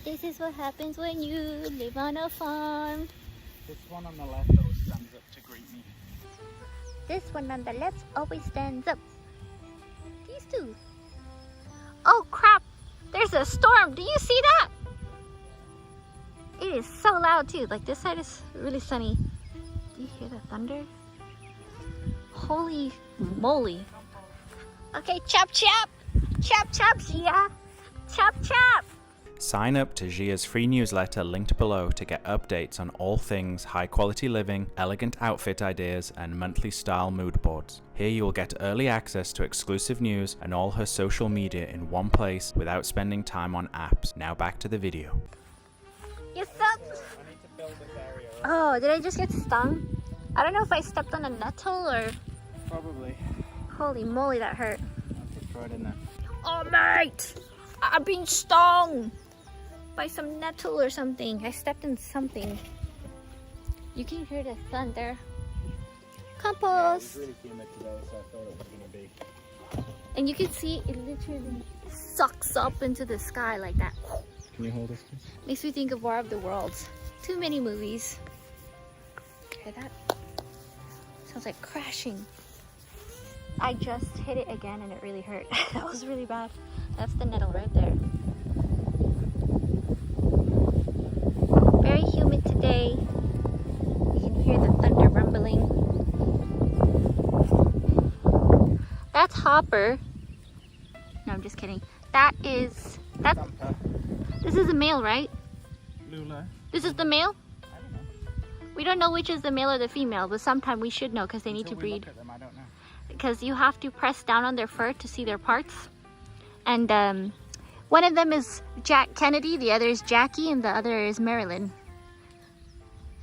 This is what happens when you live on a farm. This one on the left always stands up to greet me. This one on the left always stands up. These two. Oh crap! There's a storm! Do you see that? It is so loud too. Like this side is really sunny. Do you hear the thunder? Holy moly. Okay, chop chop! Chop chop, Gia! Chop chop! Sign up to Gia's free newsletter linked below to get updates on all things high quality living, elegant outfit ideas, and monthly style mood boards. Here you will get early access to exclusive news and all her social media in one place without spending time on apps. Now back to the video. You suck! Oh, did I just get stung? I don't know if I stepped on a nettle or... Probably. Holy moly, that hurt. I'll just throw it in there. Oh mate! I've been stung! By some nettle or something. I stepped in something. You can hear the thunder. Compost! Yeah, it was really humid today, so I thought it was going to be. And you can see it literally sucks up into the sky like that. Can you hold this, please? Makes me think of War of the Worlds. Too many movies. Hear that? Sounds like crashing. I just hit it again and it really hurt. That was really bad. That's the nettle right there. Very humid today. You can hear the thunder rumbling. That's Hopper. No, I'm just kidding. This is the male, right? Lula. This is the male? I don't know. We don't know which is the male or the female, but sometime we should know because they need to breed. Look at them, I don't know. Because you have to press down on their fur to see their parts. And one of them is Jack Kennedy, the other is Jackie, and the other is Marilyn.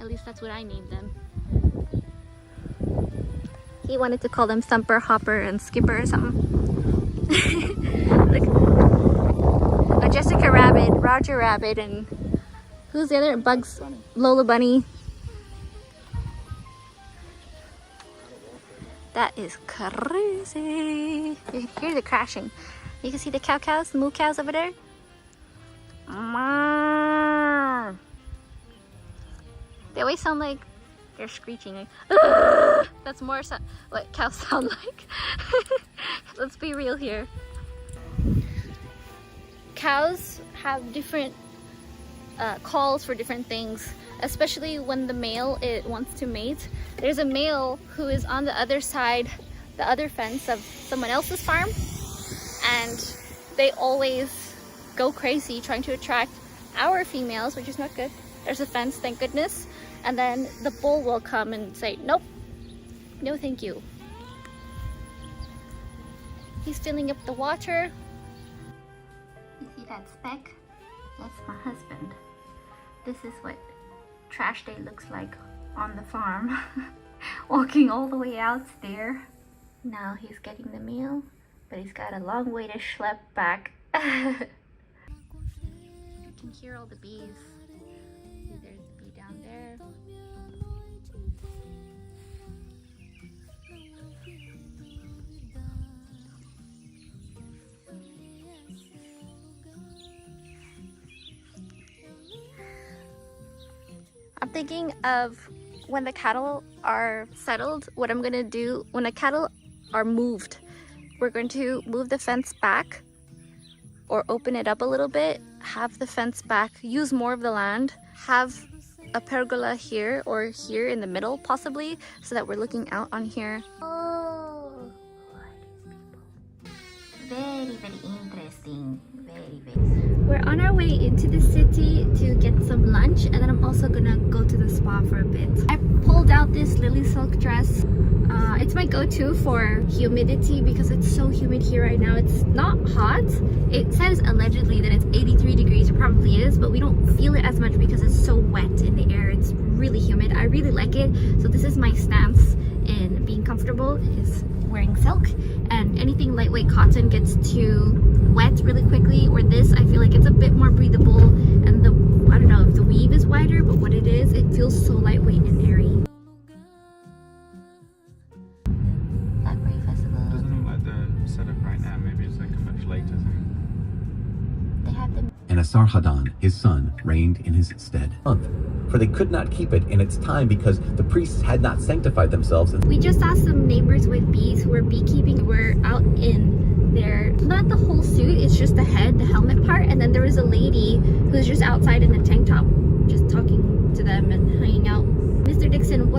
At least that's what I named them. He wanted to call them Thumper, Hopper, and Skipper or something. Look. Oh, Jessica Rabbit, Roger Rabbit, and who's the other? Bugs, Bunny. Lola Bunny. That is crazy. You can hear the crashing. You can see the cows, the moo cows over there. They always sound like they're screeching. Like, "Ugh!" That's more what cows sound like. Let's be real here. Cows have different calls for different things, especially when the male wants to mate. There's a male who is on the other side, the other fence of someone else's farm, and they always go crazy trying to attract our females, which is not good. There's a fence, thank goodness, and then the bull will come and say, nope, no thank you. He's filling up the water. You see that speck? That's my husband. This is what trash day looks like on the farm. Walking all the way out there. Now he's getting the meal, but he's got a long way to schlep back. You can hear all the bees. There's a bee down there. I'm thinking of when the cattle are settled, what I'm gonna do when the cattle are moved. We're going to move the fence back or open it up a little bit, have the fence back, use more of the land, have a pergola here or here in the middle possibly, so that we're looking out on here. Oh, who are these people? Very, very interesting. Very, very. We're on our way into the city to get some lunch, and then I'm also gonna go to the spa for a bit. I pulled out this lily silk dress. It's my go-to for humidity because it's so humid here right now. It's not hot. It says allegedly that it's 83 degrees. It probably is, but we don't feel it as much because it's so wet in the air. It's really humid. I really like it. So this is my stance in being comfortable, is wearing silk, and anything lightweight cotton gets too wet really quickly, or this, I feel like it's a bit more breathable, and I don't know if the weave is wider, but what it is, it feels so lightweight and airy. Blackberry Festival. Doesn't look like the setup right now. Maybe it's like a much later thing. They have the and Esarhaddon, his son, reigned in his stead. For they could not keep it in its time because the priests had not sanctified themselves. We just saw some neighbors with bees who were beekeeping. We're out in their, not the whole suit, it's just the head, the helmet part, and then there was a lady who's just outside in a tank top, just talking to them and hanging out. Mr. Dixon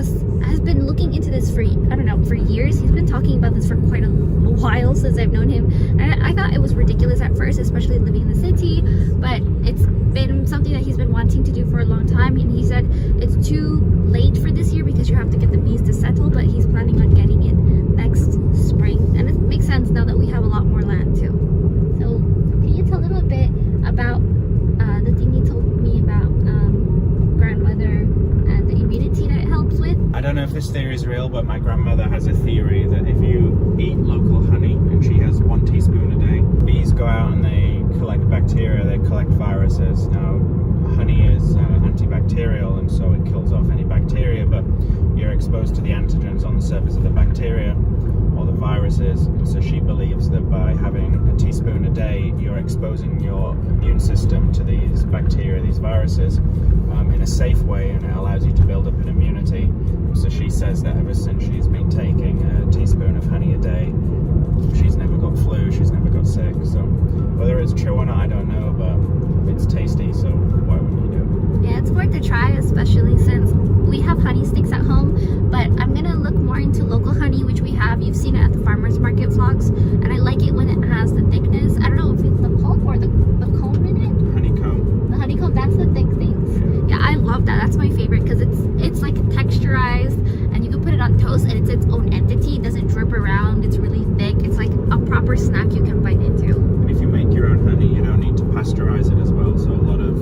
has been looking into this for, I don't know, for years. He's been talking about this for quite a while since I've known him. And I thought it was ridiculous at first, especially living in the city, but it's been something that he's been wanting to do for a long time. And he said it's too late for this year because you have to get the bees to settle, but he's planning on getting it next spring. And it makes sense now that we have a lot more land too. So can you tell them a bit about the thing you told me about grandmother and the immunity that it helps with? I don't know if this theory is real, but my grandmother has a theory that if you eat local honey, and she has 1 teaspoon a day, bees go out and they collect bacteria, they collect viruses. Now, honey is antibacterial, and so it kills off any bacteria, but you're exposed to the antigens on the surface of the bacteria or the viruses, and so she believes that by having a teaspoon a day, you're exposing your immune system to these bacteria, these viruses, in a safe way, and it allows you to build up an immunity. So she says that ever since she's been taking a teaspoon of honey a day, she's never got flu, she's never got sick. So whether it's true or not, I don't know, but it's tasty, so why wouldn't you do it? Yeah, it's worth a try, especially since we have honey sticks at home, but I'm gonna look more into local honey, which we have. You've seen it at the farmers market vlogs, and I like it when it has the thickness. I don't know if it's the pulp or the comb in it. Honeycomb. The honeycomb, that's the thick things. Yeah, I love that. That's my favorite because it's like texturized, and you can put it on toast, and it's its own entity. It doesn't drip around. It's really thick. It's like a proper snack you can bite into. And if you make your own honey, you don't need to pasteurize it as well. So a lot of,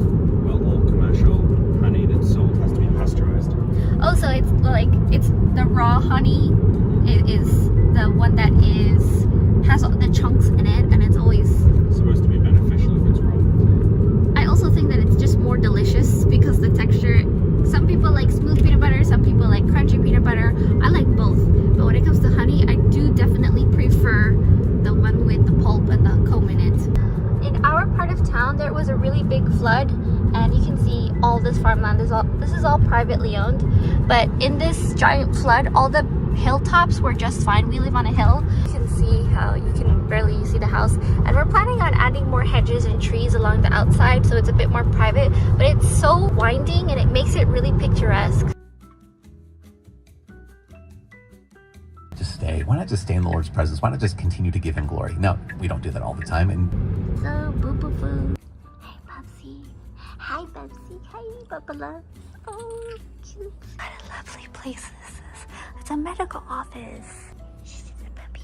well, all commercial honey that's sold has to be pasteurized. Oh, so it's the raw honey. It is the one that has all the chunks in it, and it's always Supposed to be beneficial if it's raw. I also think that it's just more delicious because the texture, some people like smooth peanut butter, some people like crunchy peanut butter. I like both, but when it comes to honey, I do definitely prefer the one with the pulp and the comb in it. In our part of town, there was a really big flood, and you can see all this farmland this is all privately owned, but in this giant flood, all the hilltops were just fine. We live on a hill. You can see how you can barely see the house, and we're planning on adding more hedges and trees along the outside so it's a bit more private, but it's so winding and it makes it really picturesque. Just stay. Why not just stay in the Lord's presence? Why not just continue to give him glory? No, we don't do that all the time. And So, boo-boo-boo. Hey, Bubsy. Hi, Bubsy. Hi, Bubba. Oh, cute. What a lovely place this is. It's a medical office. She's a puppy.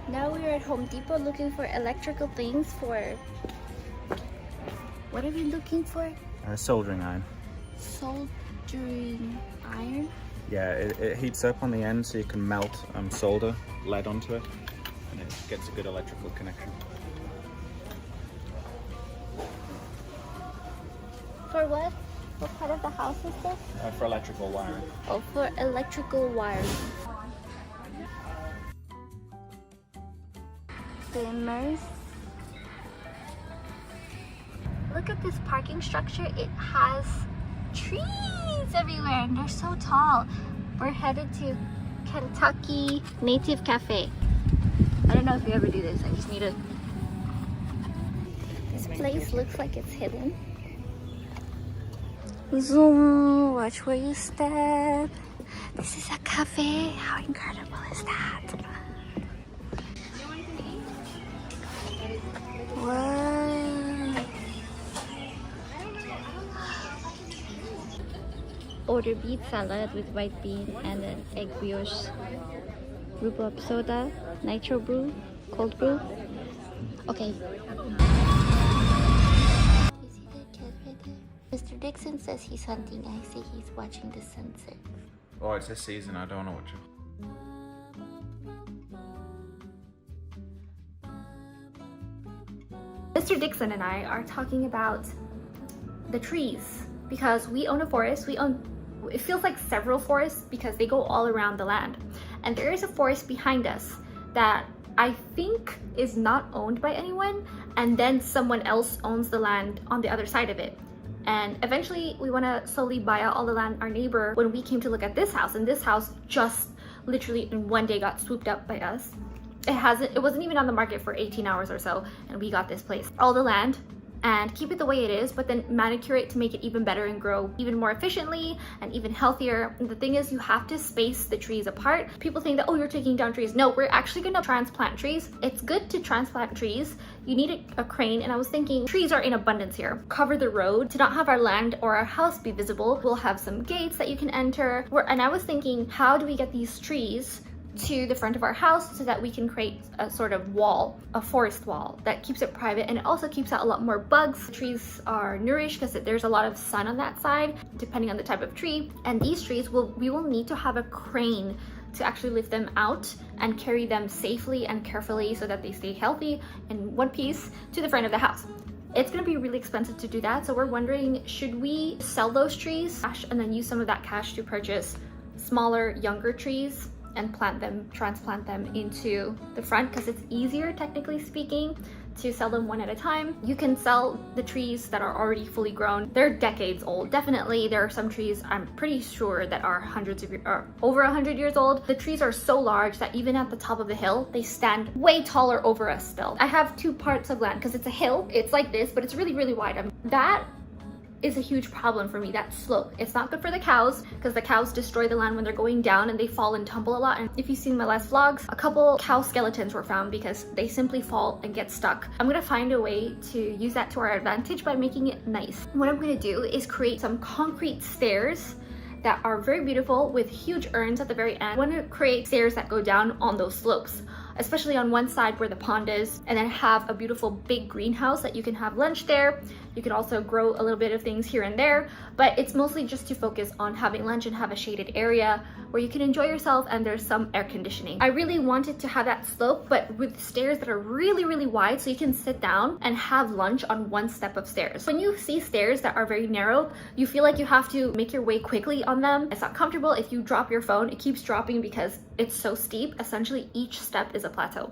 Now we're at Home Depot looking for electrical things for... What are we looking for? Soldering iron. Soldering iron? Yeah, it heats up on the end so you can melt solder, lead onto it, and it gets a good electrical connection. For what? What part of the house is this? For electrical wiring. Oh, for electrical wiring. Dimmers. Look at this parking structure. It has trees everywhere and they're so tall. We're headed to Kentucky Native Cafe. I don't know if you ever do this. I just need to... This place looks like it's hidden. Zoom, watch where you step. This is a cafe. How incredible is that? Wow. Order beet salad with white bean and an egg brioche. Rhubarb soda, nitro brew, cold brew. Okay. Mr. Dixon says he's hunting. I say he's watching the sunset. Oh, it's this season. I don't know what you... Mr. Dixon and I are talking about the trees because we own a forest. It feels like several forests because they go all around the land. And there is a forest behind us that I think is not owned by anyone, and then someone else owns the land on the other side of it. And eventually we want to slowly buy out all the land our neighbor when we came to look at this house, and this house just literally in one day got swooped up by us. It wasn't even on the market for 18 hours or so, and we got this place. All the land, and keep it the way it is, but then manicure it to make it even better and grow even more efficiently and even healthier. And the thing is, you have to space the trees apart. People think that, oh, you're taking down trees. No, we're actually gonna transplant trees. It's good to transplant trees. You need a crane, and I was thinking trees are in abundance here. Cover the road to not have our land or our house be visible. We'll have some gates that you can enter. And I was thinking, how do we get these trees to the front of our house so that we can create a sort of wall, a forest wall that keeps it private, and it also keeps out a lot more bugs. The trees are nourished because there's a lot of sun on that side, depending on the type of tree. And these trees, we will need to have a crane to actually lift them out and carry them safely and carefully so that they stay healthy in one piece to the front of the house. It's gonna be really expensive to do that, so we're wondering, should we sell those trees and then use some of that cash to purchase smaller, younger trees and transplant them into the front, because it's easier, technically speaking, to sell them one at a time. You can sell the trees that are already fully grown. They're decades old. Definitely, there are some trees I'm pretty sure that are over 100 years old. The trees are so large that even at the top of the hill, they stand way taller over us still. I have two parts of land because it's a hill. It's like this, but it's really, really wide. That is a huge problem for me, that slope. It's not good for the cows because the cows destroy the land when they're going down and they fall and tumble a lot. And if you've seen my last vlogs, a couple cow skeletons were found because they simply fall and get stuck. I'm gonna find a way to use that to our advantage by making it nice. What I'm gonna do is create some concrete stairs that are very beautiful with huge urns at the very end. I want to create stairs that go down on those slopes, especially on one side where the pond is, and then have a beautiful big greenhouse that you can have lunch there. You can also grow a little bit of things here and there, but it's mostly just to focus on having lunch and have a shaded area where you can enjoy yourself and there's some air conditioning. I really wanted to have that slope, but with stairs that are really, really wide so you can sit down and have lunch on one step of stairs. When you see stairs that are very narrow, you feel like you have to make your way quickly on them. It's not comfortable. If you drop your phone, it keeps dropping because it's so steep. Essentially, each step is a plateau.